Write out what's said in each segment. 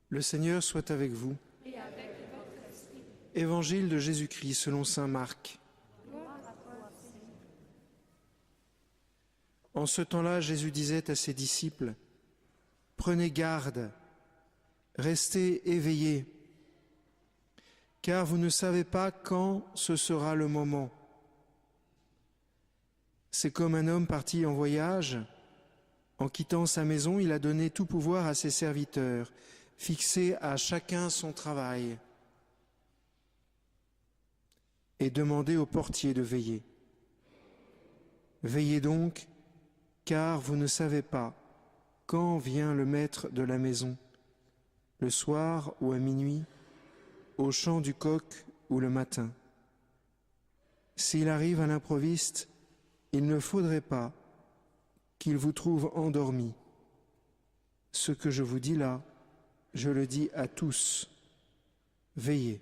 Le Seigneur soit avec vous. Et avec votre esprit. Évangile de Jésus-Christ selon saint Marc. Gloire à toi, Seigneur. En ce temps-là, Jésus disait à ses disciples, « Prenez garde, restez éveillés, car vous ne savez pas quand ce sera le moment. C'est comme un homme parti en voyage. En quittant sa maison, il a donné tout pouvoir à ses serviteurs, fixé à chacun son travail, et demandé au portier de veiller. Veillez donc, car vous ne savez pas quand vient le maître de la maison, le soir ou à minuit, au chant du coq ou le matin. S'il arrive à l'improviste, il ne faudrait pas qu'il vous trouve endormi. Ce que je vous dis là, je le dis à tous. Veillez. »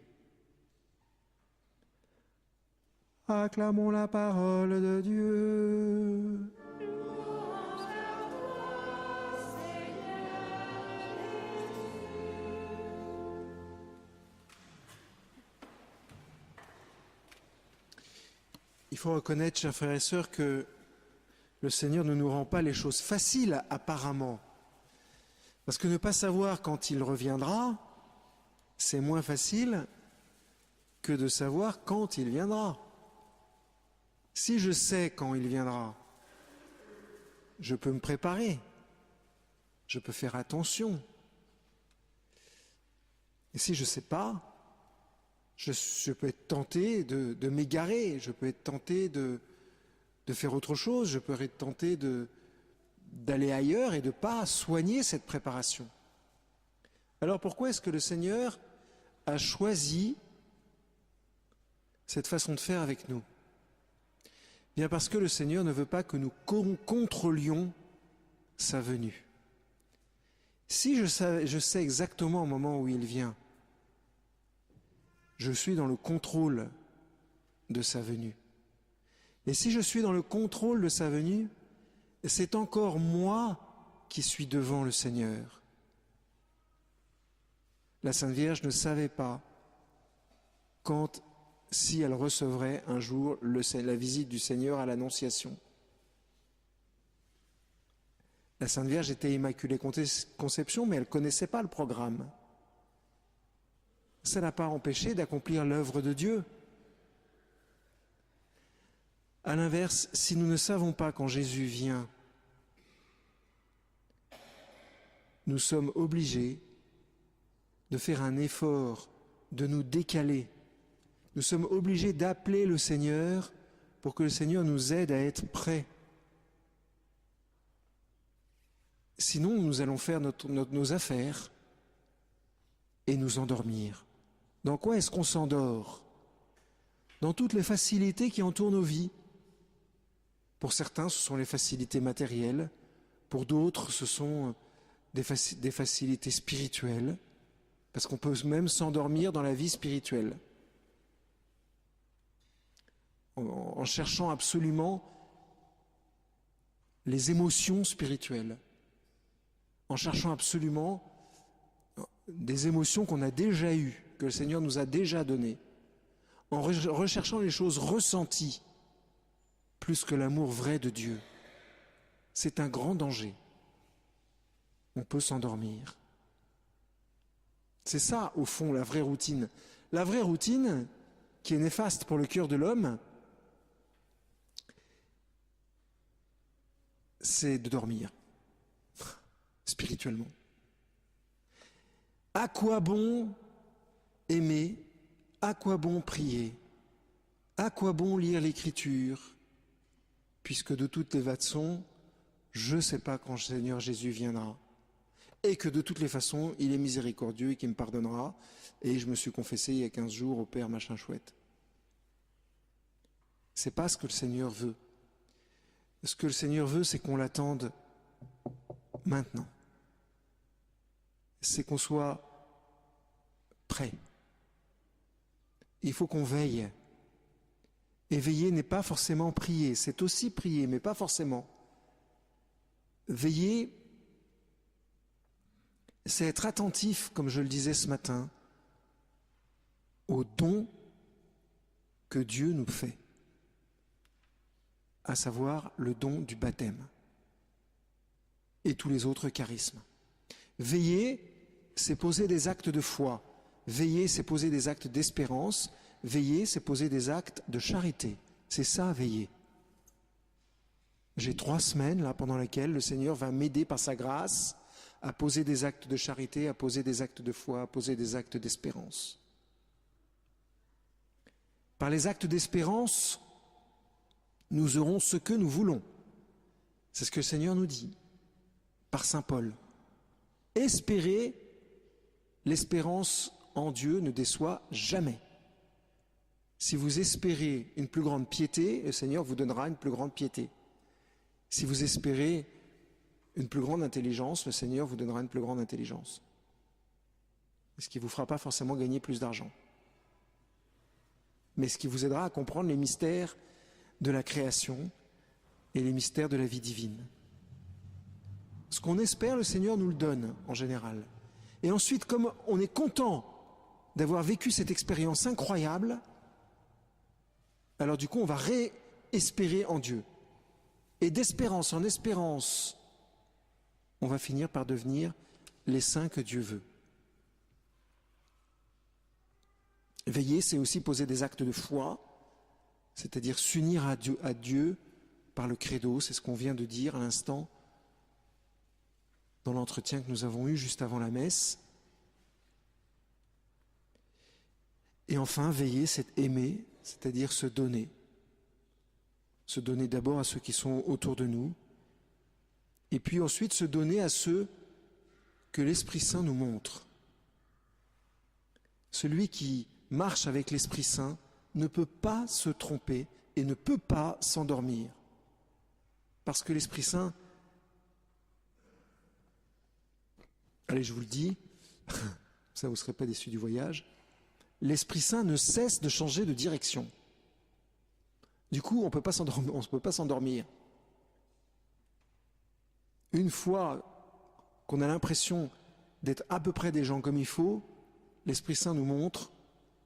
Acclamons la parole de Dieu. Il faut reconnaître, chers frères et sœurs, que le Seigneur ne nous rend pas les choses faciles, apparemment. Parce que ne pas savoir quand il reviendra, c'est moins facile que de savoir quand il viendra. Si je sais quand il viendra, je peux me préparer, je peux faire attention. Et si je ne sais pas, je peux être tenté de m'égarer, je peux être tenté de faire autre chose, je peux être tenté d'aller ailleurs et de ne pas soigner cette préparation. Alors pourquoi est-ce que le Seigneur a choisi cette façon de faire avec nous? Bien parce que le Seigneur ne veut pas que nous contrôlions sa venue. Si je sais exactement au moment où il vient, je suis dans le contrôle de sa venue. Et si je suis dans le contrôle de sa venue, c'est encore moi qui suis devant le Seigneur. La Sainte Vierge ne savait pas si elle recevrait un jour la visite du Seigneur à l'Annonciation. La Sainte Vierge était Immaculée Conception, mais elle ne connaissait pas le programme. Ça n'a pas empêché d'accomplir l'œuvre de Dieu. À l'inverse, si nous ne savons pas quand Jésus vient, nous sommes obligés de faire un effort, de nous décaler. Nous sommes obligés d'appeler le Seigneur pour que le Seigneur nous aide à être prêts. Sinon, nous allons faire nos affaires et nous endormir. Dans quoi est-ce qu'on s'endort? Dans toutes les facilités qui entourent nos vies. Pour certains, ce sont les facilités matérielles. Pour d'autres, ce sont des facilités spirituelles. Parce qu'on peut même s'endormir dans la vie spirituelle. En cherchant absolument les émotions spirituelles. En cherchant absolument des émotions qu'on a déjà eues, que le Seigneur nous a déjà données. En recherchant les choses ressenties, plus que l'amour vrai de Dieu. C'est un grand danger. On peut s'endormir. C'est ça, au fond, la vraie routine. La vraie routine, qui est néfaste pour le cœur de l'homme, c'est de dormir, spirituellement. À quoi bon aimer? À quoi bon prier? À quoi bon lire l'Écriture? Puisque de toutes les façons, je ne sais pas quand le Seigneur Jésus viendra. Et que de toutes les façons, il est miséricordieux et qu'il me pardonnera. Et je me suis confessé il y a 15 jours au Père machin chouette. C'est pas ce que le Seigneur veut. Ce que le Seigneur veut, c'est qu'on l'attende maintenant. C'est qu'on soit prêt. Il faut qu'on veille. Et veiller n'est pas forcément prier, c'est aussi prier, mais pas forcément. Veiller, c'est être attentif, comme je le disais ce matin, au don que Dieu nous fait, à savoir le don du baptême et tous les autres charismes. Veiller, c'est poser des actes de foi. Veiller, c'est poser des actes d'espérance. Veiller, c'est poser des actes de charité. C'est ça, veiller. J'ai 3 semaines là pendant lesquelles le Seigneur va m'aider par sa grâce à poser des actes de charité, à poser des actes de foi, à poser des actes d'espérance. Par les actes d'espérance, nous aurons ce que nous voulons. C'est ce que le Seigneur nous dit par saint Paul. Espérer, l'espérance en Dieu ne déçoit jamais. Si vous espérez une plus grande piété, le Seigneur vous donnera une plus grande piété. Si vous espérez une plus grande intelligence, le Seigneur vous donnera une plus grande intelligence. Ce qui ne vous fera pas forcément gagner plus d'argent, mais ce qui vous aidera à comprendre les mystères de la création et les mystères de la vie divine. Ce qu'on espère, le Seigneur nous le donne en général. Et ensuite, comme on est content d'avoir vécu cette expérience incroyable, alors du coup, on va réespérer en Dieu. Et d'espérance en espérance, on va finir par devenir les saints que Dieu veut. Veiller, c'est aussi poser des actes de foi, c'est-à-dire s'unir à Dieu par le credo, c'est ce qu'on vient de dire à l'instant dans l'entretien que nous avons eu juste avant la messe. Et enfin, veiller, c'est aimer, c'est-à-dire se donner. Se donner d'abord à ceux qui sont autour de nous, et puis ensuite se donner à ceux que l'Esprit Saint nous montre. Celui qui marche avec l'Esprit Saint ne peut pas se tromper et ne peut pas s'endormir. Parce que l'Esprit Saint, allez, je vous le dis, ça vous ne serez pas déçus du voyage, l'Esprit Saint ne cesse de changer de direction. Du coup, on ne peut pas s'endormir. Une fois qu'on a l'impression d'être à peu près des gens comme il faut, l'Esprit Saint nous montre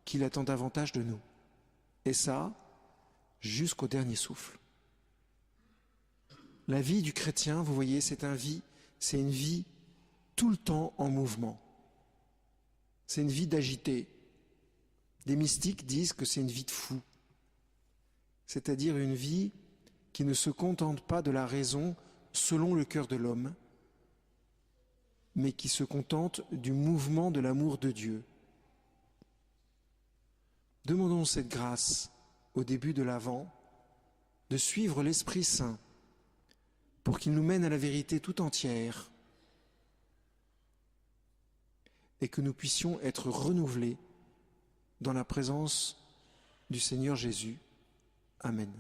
qu'il attend davantage de nous. Et ça, jusqu'au dernier souffle. La vie du chrétien, vous voyez, c'est une vie tout le temps en mouvement. C'est une vie d'agité. Des mystiques disent que c'est une vie de fou. C'est-à-dire une vie qui ne se contente pas de la raison selon le cœur de l'homme, mais qui se contente du mouvement de l'amour de Dieu. Demandons cette grâce au début de l'Avent, de suivre l'Esprit Saint pour qu'il nous mène à la vérité tout entière et que nous puissions être renouvelés dans la présence du Seigneur Jésus. Amen.